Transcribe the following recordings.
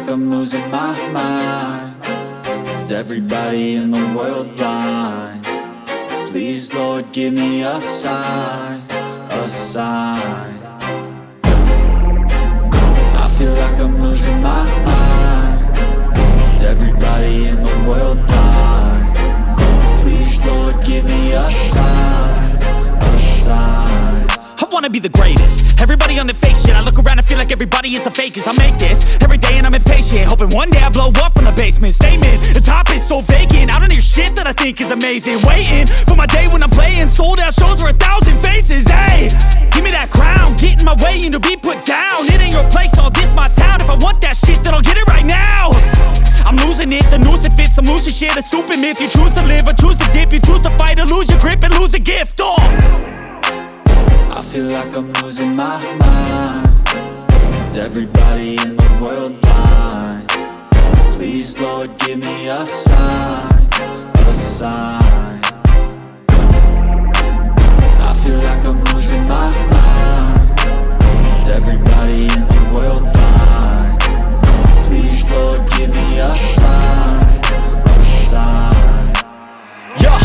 like I'm losing my mind. Is everybody in the world blind? Please, Lord, give me a sign, a sign. I feel like I'm losing my mind. Is everybody in the world blind? Please, Lord, give me a sign, a sign. I wanna be the greatest. Everybody on the fake shit. I look around and feel like everybody is the fakest. I make this every day and I'm impatient, hoping one day I blow up from the basement. Statement, the top is so vacant. I don't hear shit that I think is amazing. Waiting for my day when I'm playing sold out shows for 1,000 faces. Hey, give me that crown, get in my way and to be put down. It ain't your place, all this my town. If I want that shit, then I'll get it right now. I'm losing it, the noose it fits. I'm losing shit, a stupid myth. You choose to live or choose to dip. You choose to fight or lose your grip and lose a gift. I feel like I'm losing my mind. Is everybody in the world blind? Please, Lord, give me a sign, a sign. I feel like I'm losing my mind. Is everybody in the world blind? Please, Lord, give me a sign, a sign. Yeah.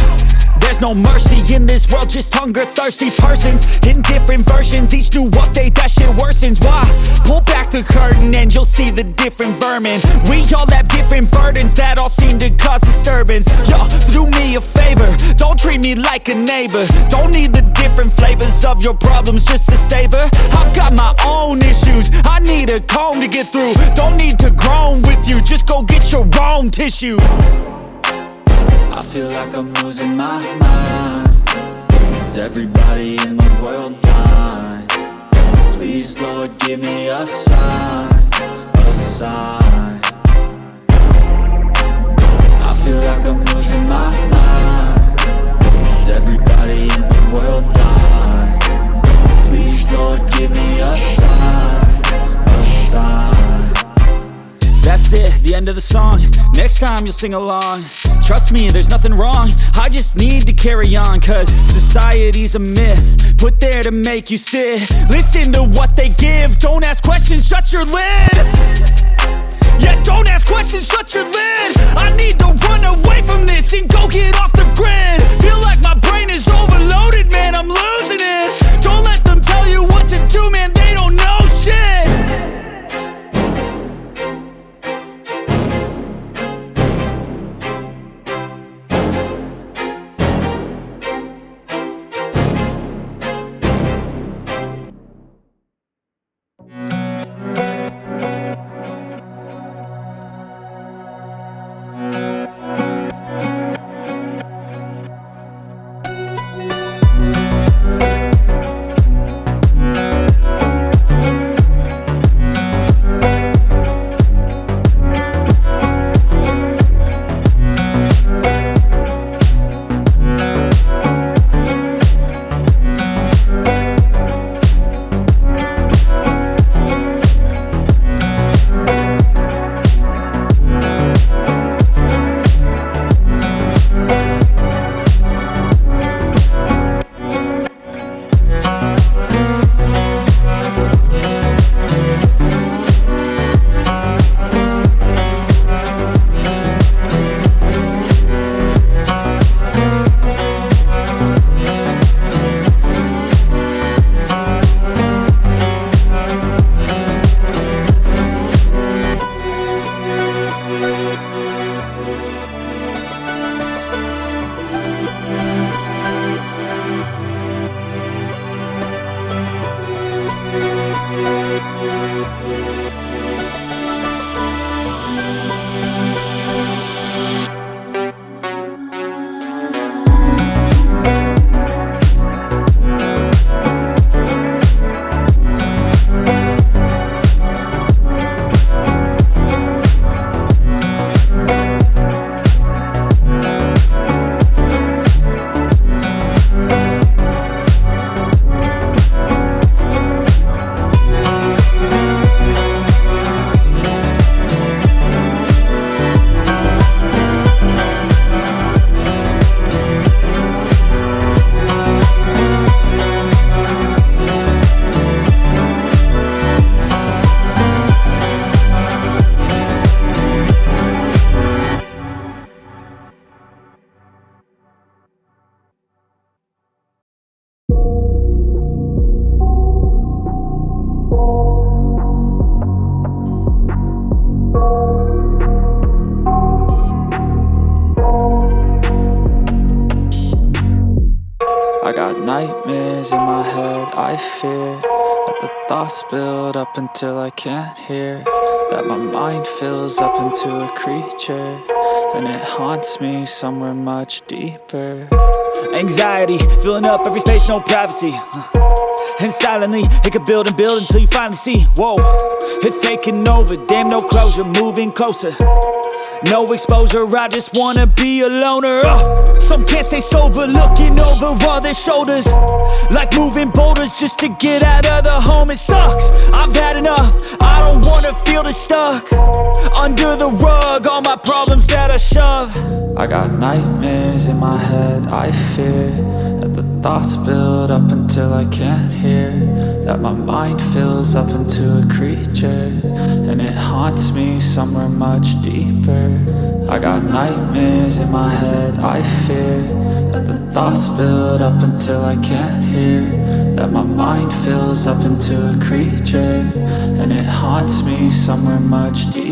There's no mercy in this world, just hunger-thirsty persons in different versions, each new update, that shit worsens. Why? Pull back the curtain and you'll see the different vermin. We all have different burdens that all seem to cause disturbance. Yo, so do me a favor, don't treat me like a neighbor. Don't need the different flavors of your problems just to savor. I've got my own issues, I need a comb to get through. Don't need to groan with you, just go get your own tissue. I feel like I'm losing my mind. Is everybody in the world blind? Please, Lord, give me a sign, a sign. I feel like I'm losing my mind. Is everybody in the world blind? Please, Lord, give me a sign, a sign. That's it, the end of the song. Next time you'll sing along. Trust me, there's nothing wrong. I just need to carry on, cause society's a myth put there to make you sit. Listen to what they give. Don't ask questions, shut your lid. Yeah, don't ask questions, shut your lid. I need to run away from this and go get off the grid. Feel like my brain is overloaded, man, I'm losing it. Don't let them tell you what to do, man, they don't know shit. nightmares in my head, I fear that the thoughts build up until I can't hear, that my mind fills up into a creature, and it haunts me somewhere much deeper. Anxiety, filling up every space, no privacy. And silently, it could build and build until you finally see, whoa, it's taking over, damn, no closure, moving closer. No exposure, I just wanna be a loner. Some can't stay sober, looking over all their shoulders, like moving boulders just to get out of the home. It sucks, I've had enough, I don't wanna feel the stuck under the rug, all my problems that I shove. I got nightmares in my head, I fear that the thoughts build up until I can't hear, that my mind fills up into a creature, and it haunts me somewhere much deeper. I got nightmares in my head, I fear that the thoughts build up until I can't hear, that my mind fills up into a creature, and it haunts me somewhere much deeper.